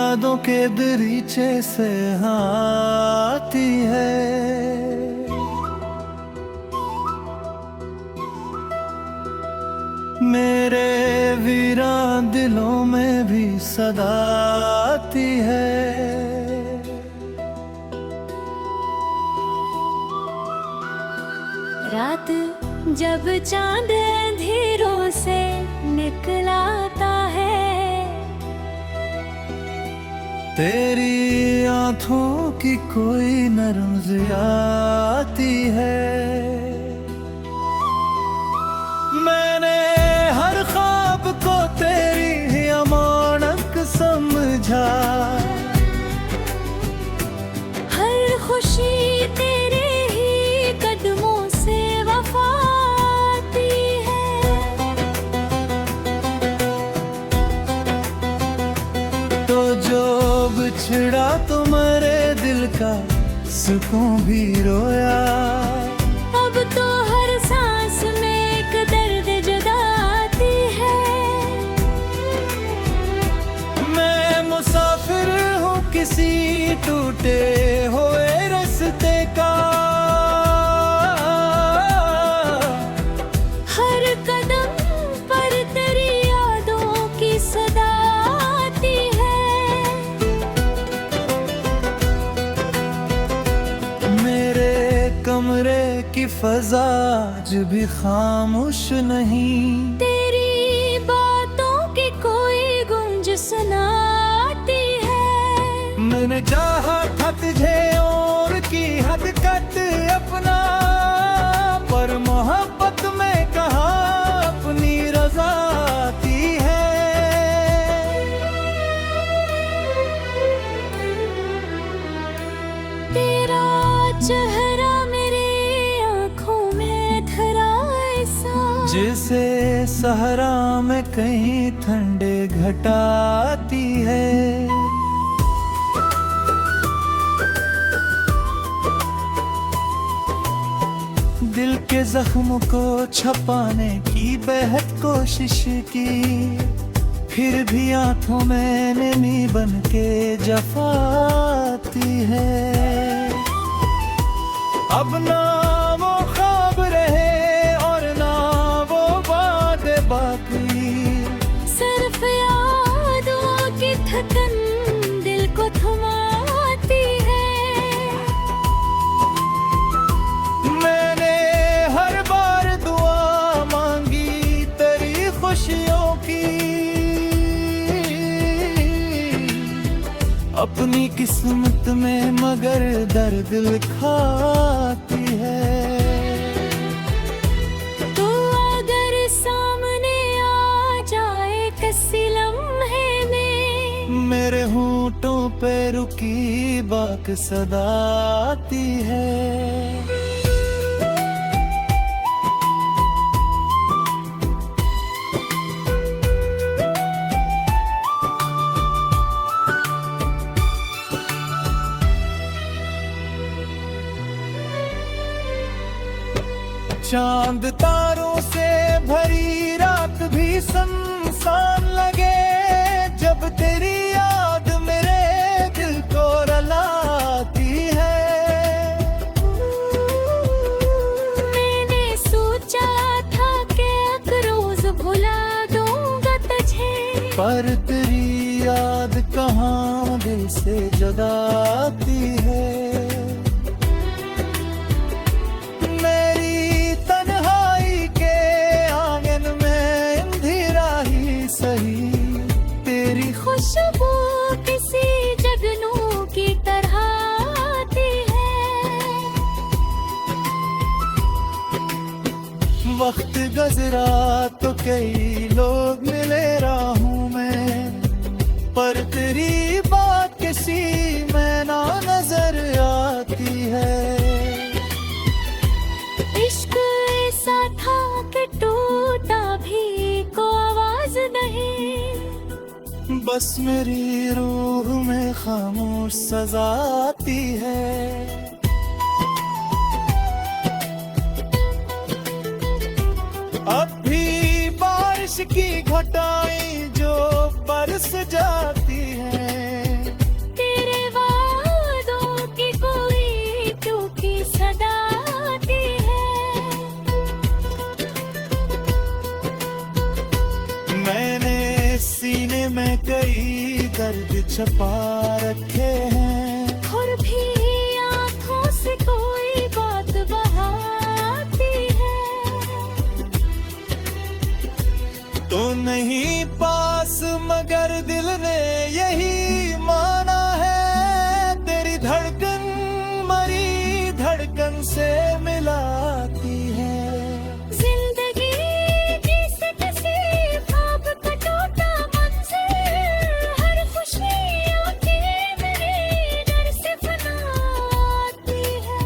यादों के दरीचे से आती है। मेरे वीरान दिलों में भी सदा आती है। रात जब चांद अंधेरों से निकलाता है, तेरी आँखों की कोई नरम आती है। मैंने हर ख्वाब को तेरी अमानत समझा, हर खुशी तेरे ही कदमों से वफा आती है। तो जो बिछड़ा तो मेरे दिल का सुकून भी रोया। अब तो हर सांस में एक दर्द जुदा आती है। मैं मुसाफिर हूँ किसी टूटे हुए रास्ते का, हर कदम पर तेरी यादों की सदा आती है। मेरे कमरे की फजा आज भी खामोश नहीं। तेरी बातों की कोई गूंज सुनाती है। मैंने चाहा था तुझे और की हद कट अपना, पर मोहब्बत में कहा अपनी रजा आती है। तेरा चेहरा मेरी आँखों में धरा ऐसा, जैसे सहरा में कहीं ठंडे घटाती है। दिल के जख्म को छपाने की बेहद कोशिश की, फिर भी आंखों में नमी बन के जफा आती है। अब ना वो ख्वाब रहे और ना वो बातें बाकी, सिर्फ यादों की थकन दिल को थमाती है। मैंने हर बार दुआ मांगी तेरी खुशियों की, अपनी किस्मत में मगर दर्द लिखाती है। तो अगर सामने आ जाए किसी लम्हे में, मेरे होंठों पे रुकी बात सदा आती है। चांद तारों से भरी रात भी सुनसान लगे, जब तेरी याद मेरे दिल को रुलाती है। मैंने सोचा था कि एक रोज भुला दूंगा तुझे, पर तेरी याद कहाँ दिल से जगाती है। खुशबू किसी जगनू की तरह आती है। वक्त गुजरा तो कई लोग मिले राहों में, पर तेरी बात किसी में ना नजर आती है। इश्क ऐसा था कि टूटा भी को आवाज नहीं, बस मेरी रूह में खामोश सजा आती है। अब भी बारिश की घटाएं जो बरस जाती हैं, छपा रखे हैं, और भी आँखों से कोई बात बहाती है। तो नहीं पास मगर दिल ने यही माना है, तेरी धड़कन मरी धड़कन से मिलाती है। जिंदगी जैसे किसी ख्वाब का टूटा मंज़िल, हर खुशी आके मेरे डर से फनाती है।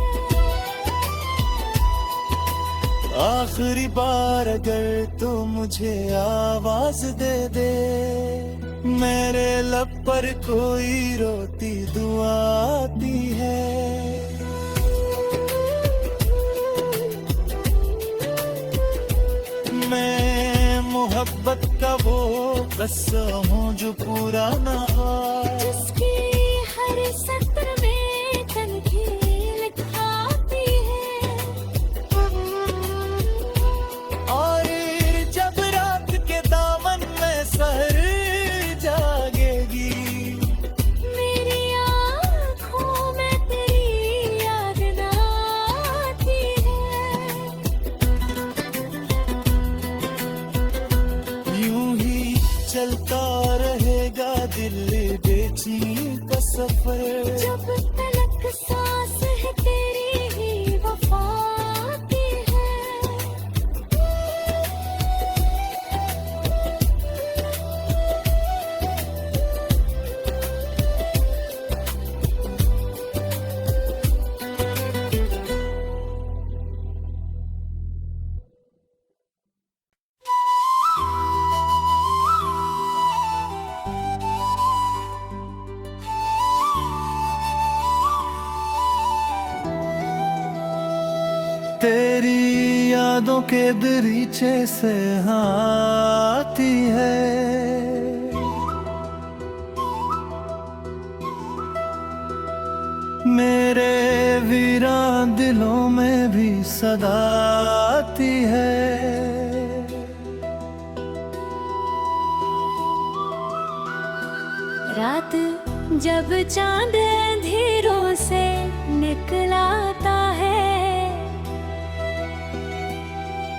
आखिरी बार अगर तू मुझे आवाज दे दे, मेरे लब पर कोई रोती दुआ आती है। मैं मोहब्बत का वो कसम हूँ जो पूरा ना हो, जिसकी हर सत्र में तनकील खाती है। और जब रात के दामन में सहर जागेगी, मेरी आँखों में तेरी याद ना आती है। यूं ही चलता रहेगा दिल बेचैन का सफर, जब तलक सांस है तेरी ही वफा आती है। तेरी यादों के दरीचे से आती है, मेरे वीरान दिलों में भी सदा आती है। रात जब चांद अंधेरों से निकलाता है,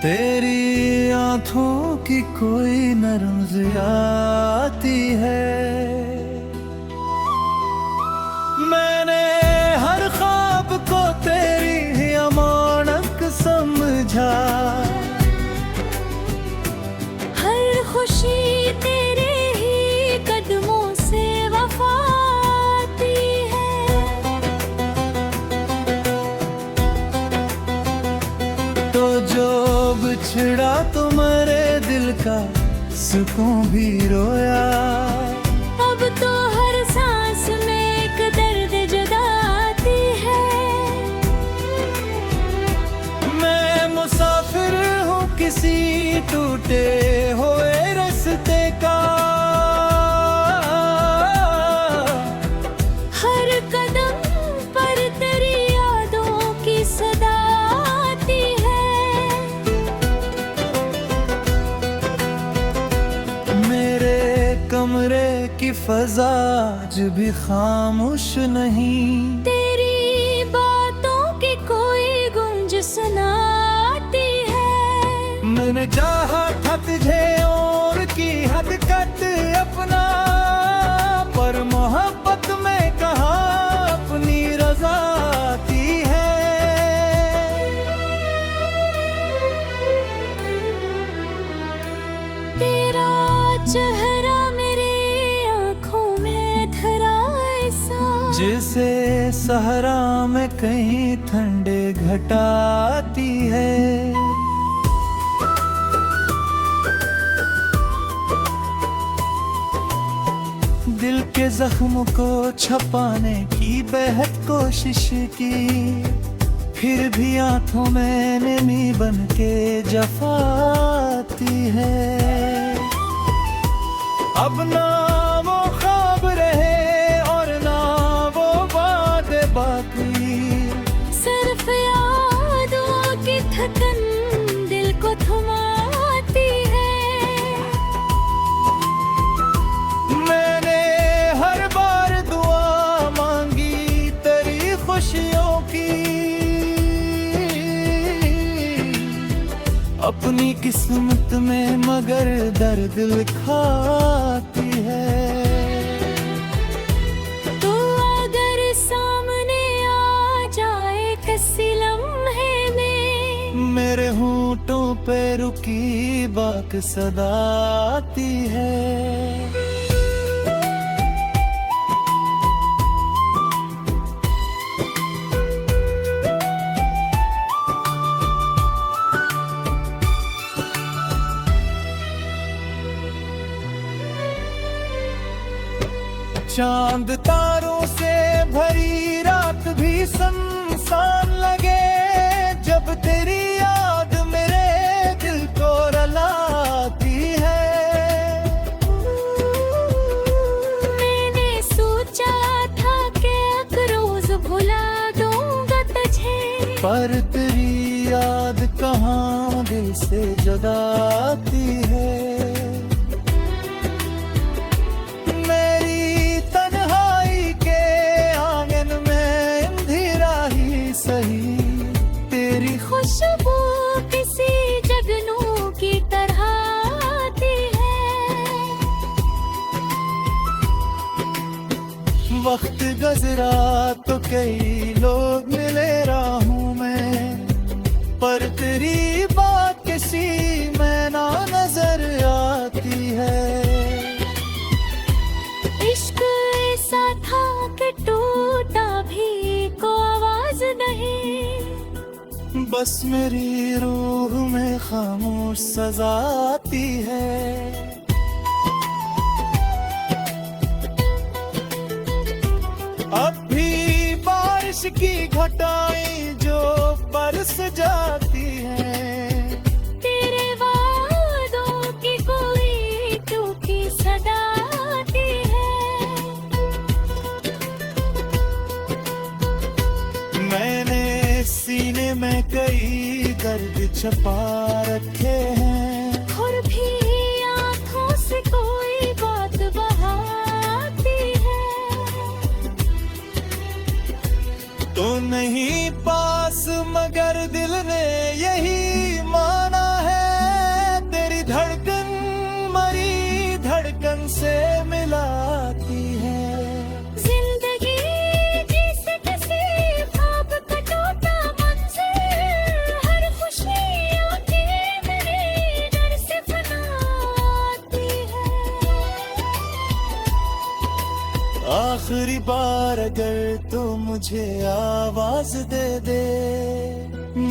तेरी आंखों की कोई नरम आती है। मैंने हर ख्वाब को तेरी ही अमानत समझा, हर खुशी तेरे ही कदमों से वफा आती है। तो जो बिछड़ा तुम्हारे दिल का सुकून भी रोया, अब तो हर सांस में एक दर्द जुदा आती है। मैं मुसाफिर हूँ किसी टूटे हुए रास्ते का, हर कदम पर तेरी यादों की सदा आती है। मेरे कमरे की फजा आज भी खामोश नहीं, तेरी बातों की कोई गूंज सुनाती है। मैंने चाहा था तुझे और की हद कट अपना, पर मोहब्बत में कहा अपनी रजा आती है। तेरा चेहरा मेरी आँखों में धरा ऐसा, जिसे सहरा में कहीं ठंडे घटाती है। दिल के जख्म को छपाने की बेहद कोशिश की, फिर भी आंखों में नमी बन के जफा आती है। अब ना वो ख्वाब रहे और ना वो वादे बाकी, सिर्फ यादों की थकन दिल को थमाती है। मैंने हर बार किस्मत में मगर दर्द लिखाती है। तू अगर सामने आ जाए किसी लम्हे में, मेरे होंठों पे रुकी बात सदा आती है। चांद तारों से भरी रात भी सुनसान लगे, जब तेरी याद मेरे दिल को रुलाती है। मैंने सोचा था कि एक रोज भुला दूंगा तुझे, पर तेरी याद कहाँ दिल से जगाती है। तेरी खुशबू किसी जगनू की तरह आती है। वक्त गुजरा तो कई लोग मिले राहों में, पर तेरी बात किसी में ना नजर आती है। इश्क ऐसा था कि टूटा भी को आवाज नहीं, बस मेरी रूह में खामोश सजा आती है। अब भी बारिश की घटाएं जो बरस जाती हैं, तेरे वादों की कोई टूटी सदा आती है। मैंने सीने में कई दर्द छपा रखे हैं, और भी आँखों से कोई बात बहाती है। तो नहीं पास मगर दिल ने यही माना है, तेरी धड़कन मरी धड़कन से मिलाती है। आखिरी बार अगर तो मुझे आवाज दे दे,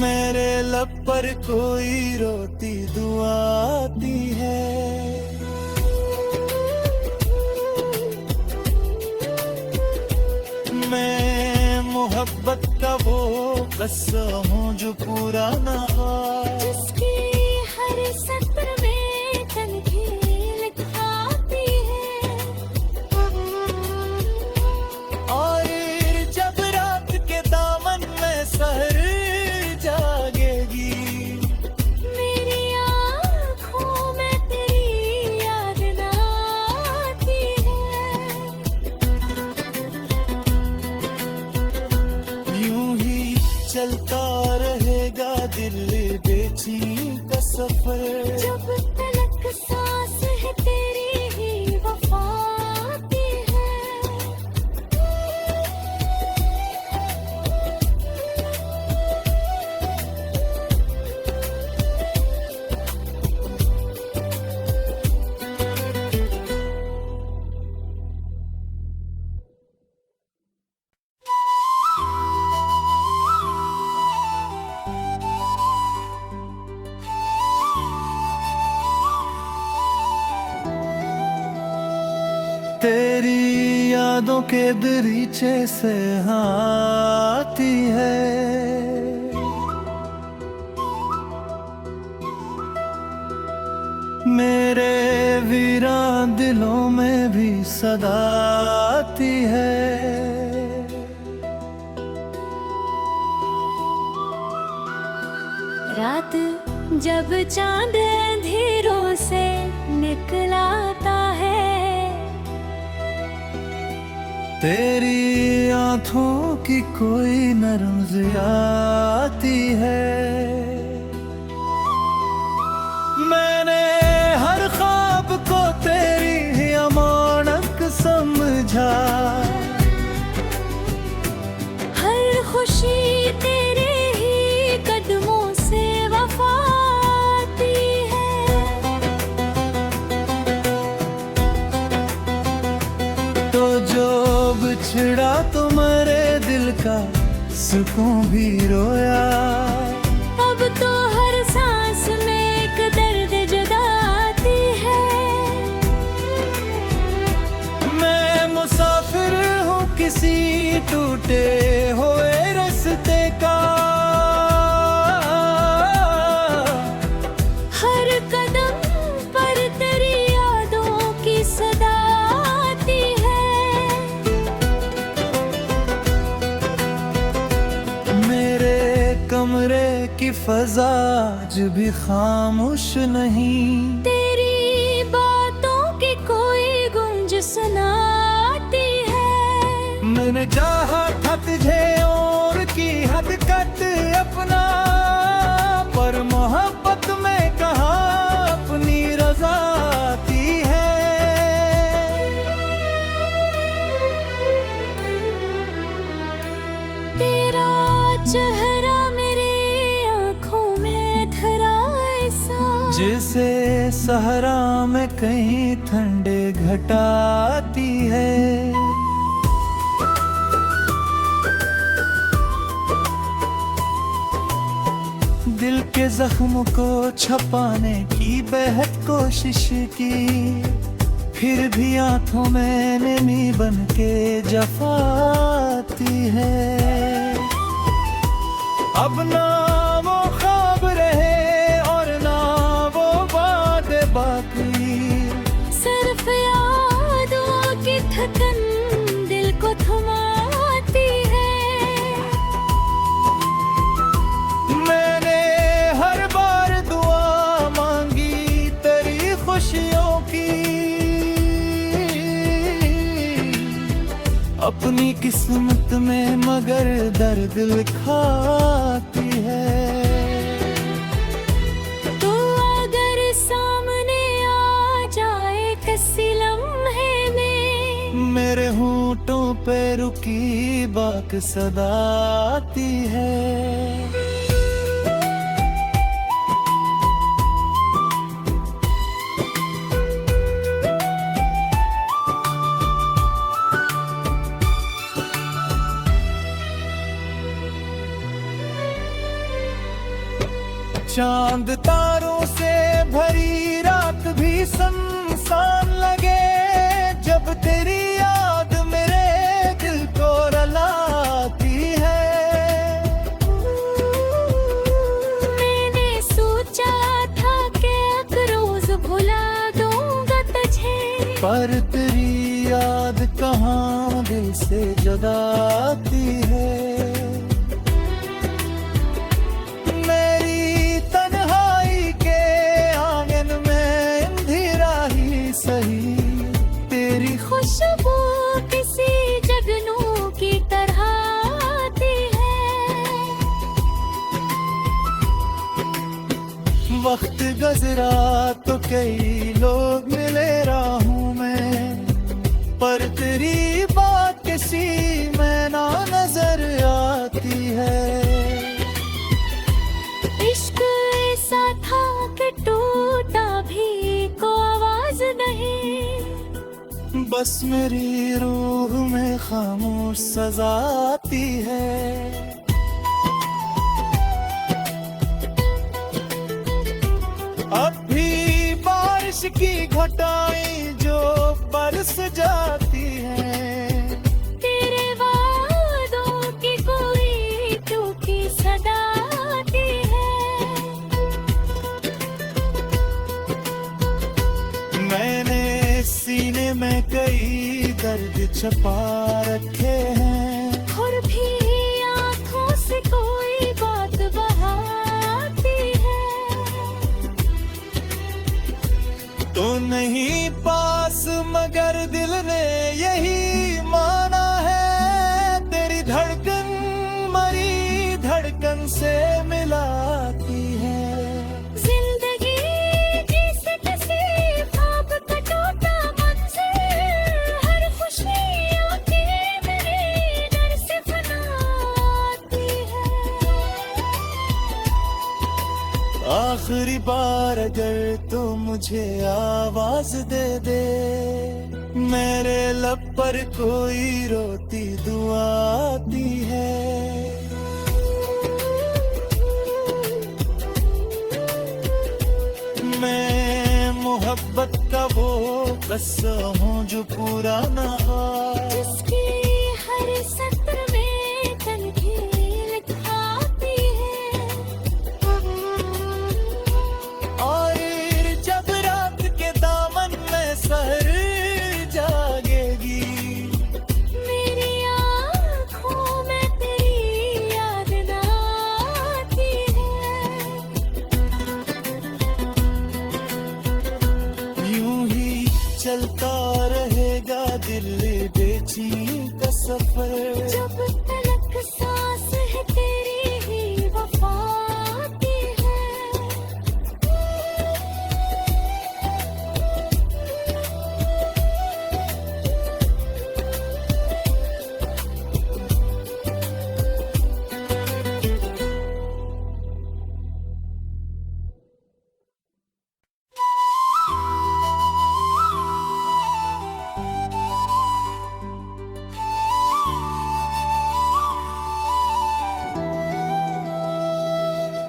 मेरे लब पर कोई रोती दुआ आती है। मैं मोहब्बत का वो कसम हूँ जो पूरा ना हो, जिसकी हर सत्र में तन्कील लिखाती है। और जब रात के दामन में सहर जागेगी, मेरी आँखों में तेरी याद ना आती है। यूं ही चलता रहेगा दिल बेचैन का सफर, जब तलक सांस है तेरी ही वफा आती है। तेरी यादों के दरीचे से आती है। मेरे वीरान दिलों में भी सदा आती है। रात जब चांद अंधेरों से निकलाता है, तेरी आंखों की कोई नरम आती है। मैंने हर ख्वाब को तेरी ही अमानत समझा, हर खुशी तेरे ही कदमों से वफा आती है। तो जो बिछड़ा तो मेरे दिल का सुकून भी रोया, अब तो हर सांस में एक दर्द जुदा आती है। मैं मुसाफिर हूँ किसी टूटे हुए रास्ते का, हर कदम पर तेरी यादों की सदा आती है। मेरे कमरे की फजा आज भी खामोश नहीं, तेरी बातों की कोई गूंज सुनाती है। मैंने चाहा था तुझे और की हद कट अपना, पर मोहब्बत में कहा अपनी रजा आती है। तेरा चेहरा मेरी आंखों में धरा ऐसा, जिसे सहरा में कहीं ठंडे घटाती है। दिल के जख्म को छपाने की बेहद कोशिश की, फिर भी आंखों में नमी बन के जफा आती है। अब ना वो ख्वाब रहे और ना वो बातें बाकी, सिर्फ यादों की थकन दिल को थमाती है। मैंने हर बार दुआ मांगी तेरी खुशियों की, अपनी किस्मत में मगर दर्द लिखाती है। तो अगर सामने आ जाए किसी लम्हे में, मेरे होंठों पे रुकी बात सदा आती है। चांद तारों से भरी रात भी सुनसान लगे, जब तेरी याद मेरे दिल को रुलाती है। मैंने सोचा था कि एक रोज भुला दूंगा तुझे, पर तेरी याद कहाँ दिल से जुदा आती है। खुशबू किसी जगनू की तरह आती है। वक्त गुजरा तो कई लोग मिले राहों में, पर तेरी बात किसी में ना नजर आती है। इश्क ऐसा था कि टूटा भी को आवाज नहीं, बस मेरी रूह में खामोश सजा आती है। अब भी बारिश की घटाएं जो बरस जाती हैं, तेरे वादों की कोई टूटी सदा आती है। मैंने सीने में कई दर्द छपा रखे हैं, और भी आंखों से कोई बात बहाती है। तो नहीं पास मगर दिल ने यही माना है, तेरी धड़कन मरी धड़कन से मिलाती है। जिंदगी आखिरी बार अगर तू मुझे आवाज दे दे, मेरे लब पर कोई रोती दुआ आती है। मैं मोहब्बत का वो कसम हूँ जो पूरा ना हो, जिसकी हर सत्र में तनकील खाती है। और जब रात के दामन में सहर जागेगी, मेरी आँखों में तेरी याद ना आती है। यूं ही चलता रहेगा दिल बेचैनी का सफर, जब तलक सांस है तेरी ही वफा आती है।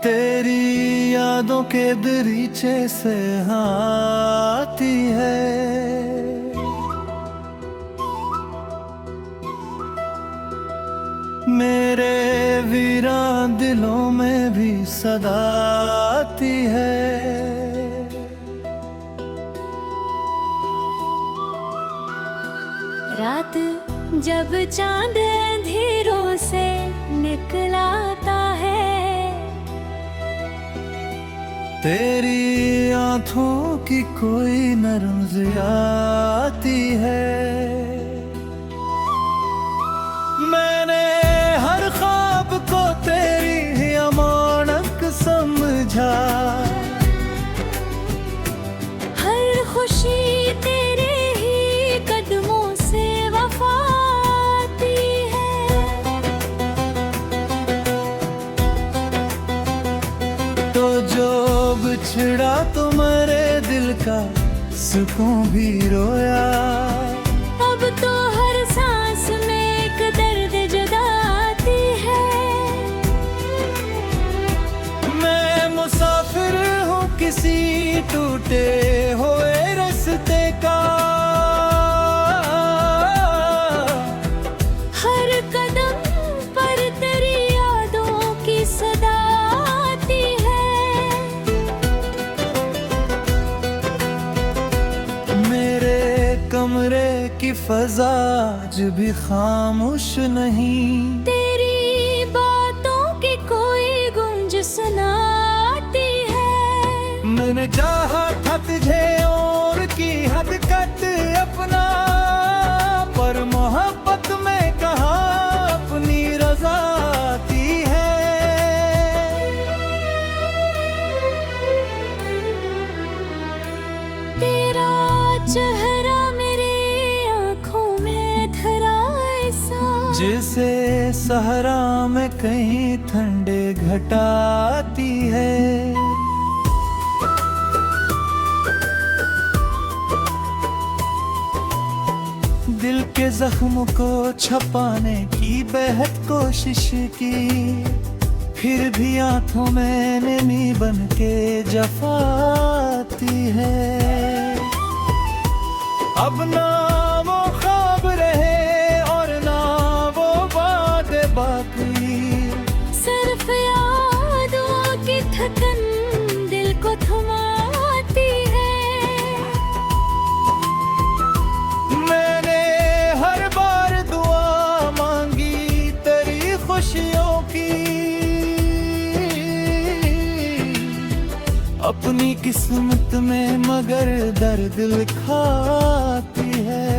तेरी यादों के दरीचे से आती है। मेरे वीरान दिलों में भी सदा आती है। रात जब चांद अंधेरों से निकलाता है, तेरी आंखों की कोई नरम आती है। मैंने हर ख्वाब को तेरी ही अमानत समझा, हर खुशी तेरे ही कदमों से वफा आती है। तो जो बिछड़ा तुम्हारे दिल का सुकून भी रोया, अब तो हर सांस में एक दर्द जुदा आती है। मैं मुसाफिर हूँ किसी टूटे हुए रास्ते का, हर कदम पर तेरी यादों की सदा आती है। मेरे कमरे की फजा आज भी खामोश नहीं, तेरी बातों की कोई गूंज सुनाती है। मैंने चाहा था तुझे और की हद कट अपना, पर मोहब्बत में कहा अपनी रजा आती है। तेरा चेहरा मेरी आँखों में धरा ऐसा, जैसे सहरा में कहीं ठंडे घटाती है। दिल के जख्म को छपाने की बेहद कोशिश की, फिर भी आंखों में नमी बन के जफा आती है। अब ना वो ख्वाब रहे और ना वो वादे बाकी, सिर्फ यादों की थकन दिल को थमाती है। मैंने हर बार दुआ मांगी तेरी खुशियों की, अपनी किस्मत में मगर दर्द लिखाती है।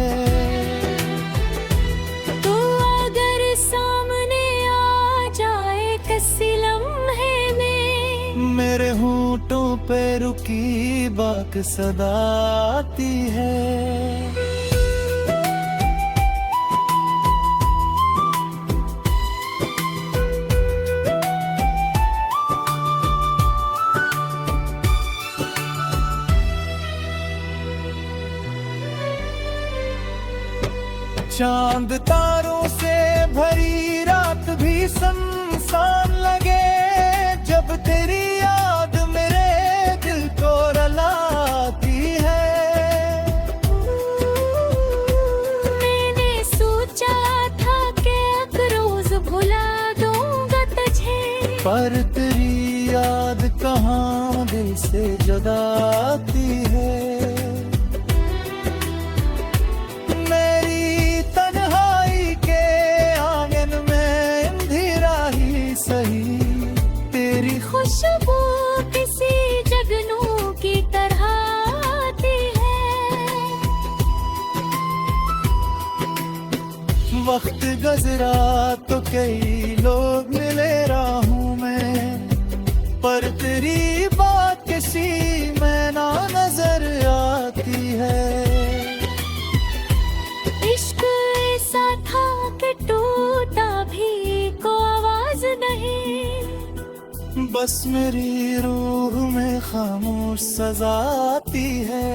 तो अगर सामने आ जाए किसी लम्हे में, मेरे होंठों पे रुकी बात सदा आती है। चांद तारों से भरी रात भी सुनसान लगे, जब तेरी याद मेरे दिल को रुलाती है। मैंने सोचा था कि एक रोज भुला दूंगा तुझे, पर तेरी याद कहाँ दिल से जुदाती है। मेरी तन्हाई के आंगन में अंधेरा ही सही, तेरी खुशबू किसी जगनू की तरह आती है। वक्त गुजरा तो कई लोग मिले राहों में, पर तेरी बात किसी में ना नजर आती है। इश्क ऐसा था कि टूटा भी को आवाज नहीं, बस मेरी रूह में खामोश सजा आती है।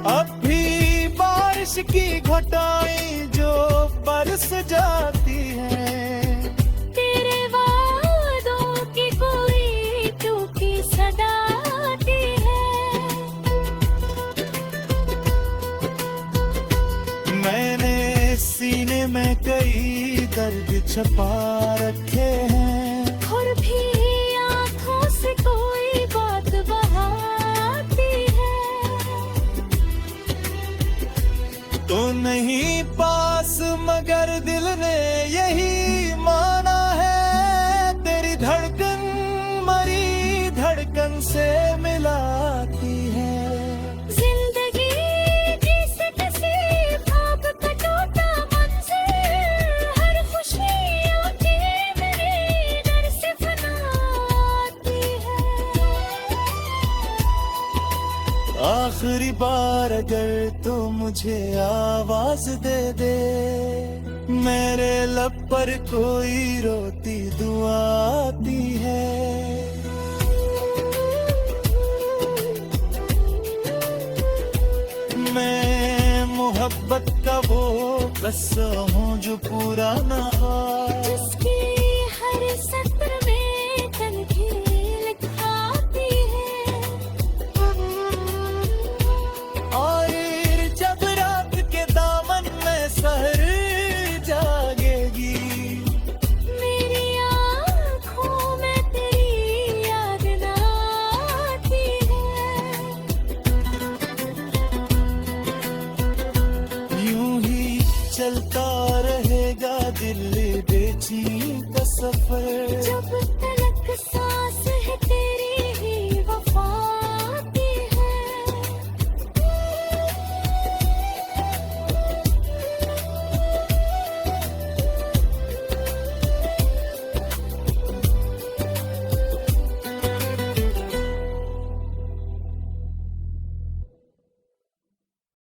अब भी बारिश की घटाएं जो बरस जाती हैं, तेरे वादों की कोई टूटी सदा आती है। मैंने सीने में कई दर्द छुपा रखे हैं, और भी आंखों से कोई बात बहाती है। तो नहीं पास मगर दिल ने यही माना है, तेरी धड़कन मरी धड़कन से मिलाती है। जिंदगी जैसे किसी ख्वाब का टूटा मंज़िल, हर खुशियों की मेरे दर से फना आती है। आखिरी बार अगर तो मुझे आवाज दे दे, मेरे लब पर कोई रोती दुआ आती है। मैं मोहब्बत का वो किस्सा हूँ जो पूरा ना हो, जिसकी हर सत्र में तन्कील खाती है। और जब रात के दामन में सहर जागेगी, मेरी आँखों में तेरी याद ना आती है। यूं ही चलता रहेगा दिल बेचैन का सफर,